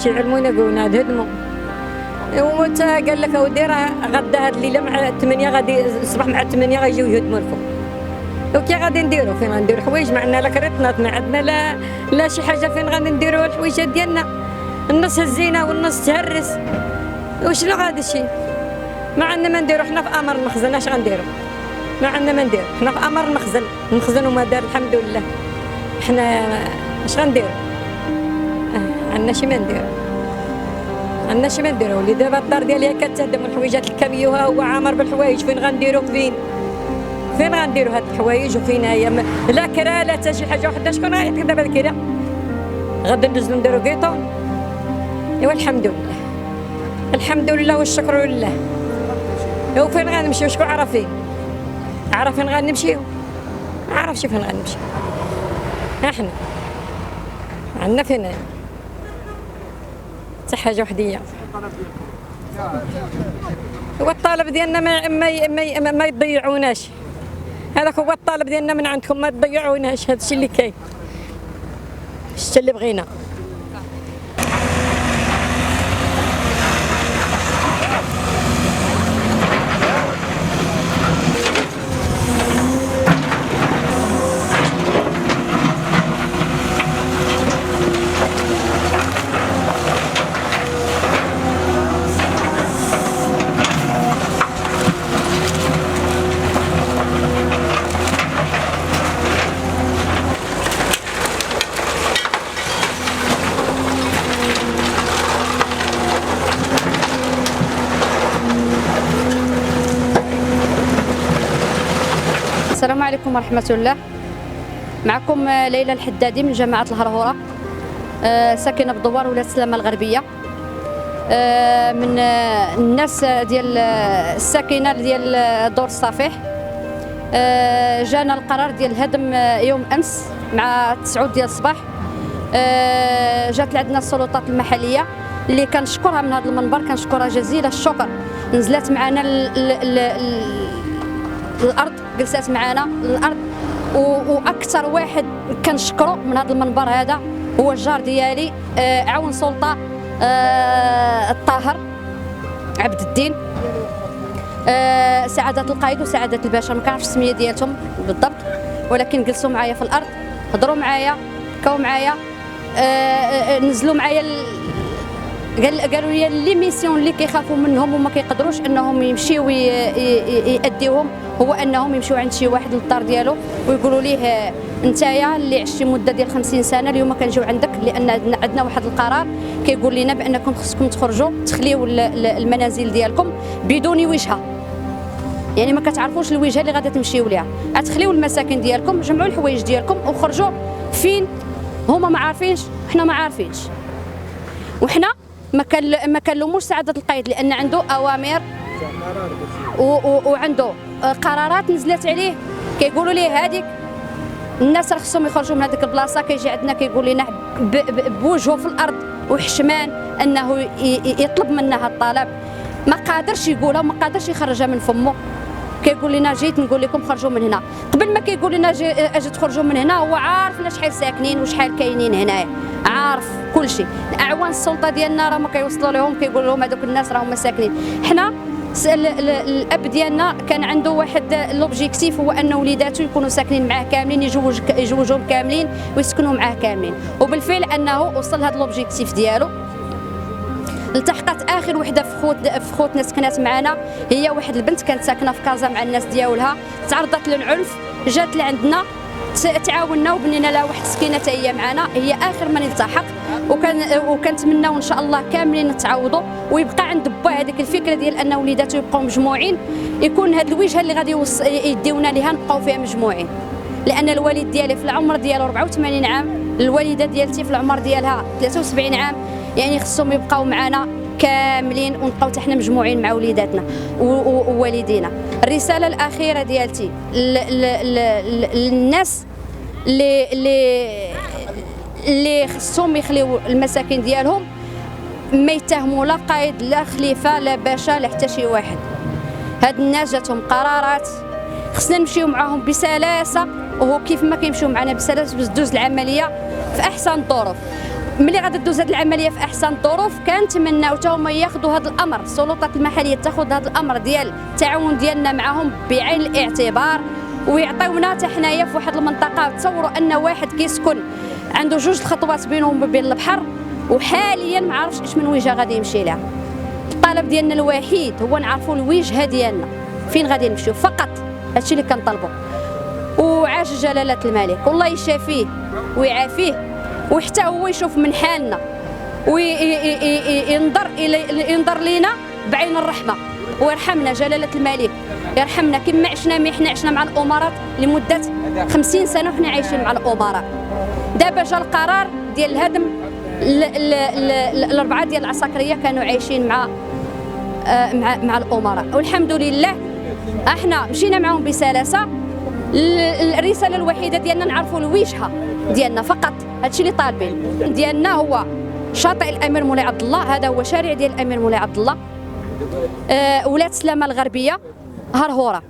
يعلمونا قولنا هدموا ومتى قال لك اودي راه غدا هاد الليله مع 8 غادي الصباح مع 8 غيجيو يهدموا لكم. وكي غادي نديروا فين غنديروا حوايج؟ ما عندنا لا كريطنات، ما عندنا لا شي حاجه فين غادي نديروا الحويجات ديالنا. النص هزينا والنص تهرس، وشنو غادي شي؟ ما عندنا ما نديروا، حنا في امر المخزن اش غنديروا؟ ما عندنا ما نديروا، حنا في امر المخزن وما دار الحمد لله. حنا اش غنديروا؟ عندنا شي ما نديروا، ولي دابا الدار ديالي كتهدم الحويجات الكاميوها هو عامر بالحوايج. فين غنديروا فين غنديروا هاد الحوايج؟ وفين هي لا كرا لا حتى شي حاجه وحده. شكون غيعطيك دابا الكرا؟ غادي ندوزو نديروا كيطون. ايوا الحمد لله والشكر لله. وفين غنمشيو؟ شكون عرف فين غنمشيو؟ ما عرفش فين غنمشيو. احنا عندنا فين حتى حاجه وحديه. هو الطلب ديالنا ما يضيعوناش. هذاك هو الطلب ديالنا من عندكم، ما تضيعوناش. هذا الشيء اللي كاين، الشيء اللي بغينا. السلام عليكم ورحمة الله. معكم ليلى الحدادي من جماعة الهرهورة، ساكنة بدوار ولاية سلامة الغربية، من الناس ديال الساكنة ديال دور الصفيح. جانا القرار ديال الهدم يوم أمس مع 9 ديال الصباح. جات لعندنا السلطات المحلية اللي كنشكرها من هذا المنبر، كنشكرها جزيل الشكر. نزلت معنا الارض، جلسات معنا الارض، واكثر واحد كنشكرو من هذا المنبر هذا هو الجار ديالي، عون سلطه الطاهر عبد الدين، سعاده القائد وسعاده الباشا، ما كنعرفش السميه ديالهم بالضبط، ولكن جلسوا معايا في الارض، هضروا معايا، بكاو معايا، نزلوا معايا قالوا لي لي ميسيون اللي كيخافوا منهم وما كيقدروش انهم يمشيو يأديوهم، هو انهم يمشيو عند شي واحد للدار ديالو ويقولوا ليه نتايا اللي عشتي مده ديال 50 سنه اليوم كنجيو عندك، لان عندنا واحد القرار كيقول لنا بانكم خصكم تخرجوا تخليو المنازل ديالكم بدون وجهه، يعني ما كتعرفوش الوجهه اللي غادي تمشيو ليها، غتخليو المساكن ديالكم، جمعوا الحوايج ديالكم وخرجوا فين هما ما عارفينش، حنا ما عارفينش، وحنا ما كنلوموش سعاده القائد لان عنده اوامر وعنده قرارات نزلت عليه، كيقولوا ليه هذيك الناس راه خصهم يخرجوا من هذيك البلاصه، كيجي عندنا كيقول لنا بوجهه في الارض وحشمان انه يطلب منا هذا الطلب، ما قادرش يقولها وما قادرش يخرجها من فمه، كيقول لنا جيت نقول لكم خرجوا من هنا، قبل ما كيقول لنا اجي تخرجوا من هنا هو عارفنا شحال ساكنين وشحال كاينين هنايا، عارف كل شيء، اعوان السلطه ديالنا راه ما كيوصلوا لهم، كيقول لهم هذوك الناس راهم ساكنين، حنا الاب ديالنا كان عنده واحد لوبجيكتيف هو ان وليداته يكونوا ساكنين معاه كاملين، يجوجهم كاملين ويسكنوا معاه كاملين، وبالفعل انه وصل لهذا لوبجيكتيف ديالو. التحقت اخر وحده في خوتنا سكنات معنا، هي واحد البنت كانت ساكنه في كازا مع الناس ديالها، تعرضت للعنف، جات لعندنا تعاوننا وبنينا لها واحد السكينه حتى هي معنا، هي اخر من التحق، وكنتمناو ان شاء الله كاملين نتعاوضوا ويبقى عند با هذيك الفكره ديال ان وليداته يبقاو مجموعين، يكون هذا الوجهه اللي غادي يديونا ليها نبقاو فيها مجموعين، لان الوالد ديالي في العمر ديالو 84 عام، الوالده ديالتي في العمر ديالها 73 عام، يعني خصهم يبقاو معنا كاملين ونبقاو حتى حنا مجموعين مع وليداتنا ووالدينا. الرساله الاخيره ديالتي للناس اللي خصهم يخليو المساكن ديالهم، ما يتهموا لا قايد لا خليفه لا باشا لا حتى شي واحد. هاد الناس جاتهم قرارات خصنا نمشيو معاهم بسلاسه، وهو كيف ما كيمشيو معنا بسلاسه باش دوز العمليه في احسن الظروف. ملي غادي دوز هاد العمليه في احسن الظروف كنتمناو حتى هما ياخذوا هذا الامر، السلطات المحليه تاخذ هذا الامر ديال التعاون ديالنا معاهم بعين الاعتبار، ويعطيونا حتى حنايا في واحد المنطقه. تصوروا ان واحد كيسكن عنده 2 خطوات بينه وبين البحر، وحاليا ما عارفش اش من وجهه غادي يمشي لها. الطلب ديالنا الوحيد هو نعرفوا الوجهه ديالنا فين غادي نمشيو، فقط هادشي اللي كنطلبوا. وعاش جلاله الملك، والله يشافيه ويعافيه، وحتى هو يشوف من حالنا وينظر لينا بعين الرحمه ويرحمنا. جلاله الملك يرحمنا كما عشنا حنا عشنا مع الامراء لمده 50 سنه وحنا عايشين مع الامراء. دابا جا القرار ديال الهدم، الاربعه ديال العساكريه كانوا عايشين مع الامراء، والحمد لله احنا مشينا معهم بسلاسه. الرساله الوحيده ديالنا نعرفوا الوجهه ديالنا فقط، هادشي اللي طالبين ديالنا هو شاطئ الامير مولاي عبد الله، هذا هو شارع ديال الامير مولاي عبد الله، ولاة سلامه الغربيه، هرهوره.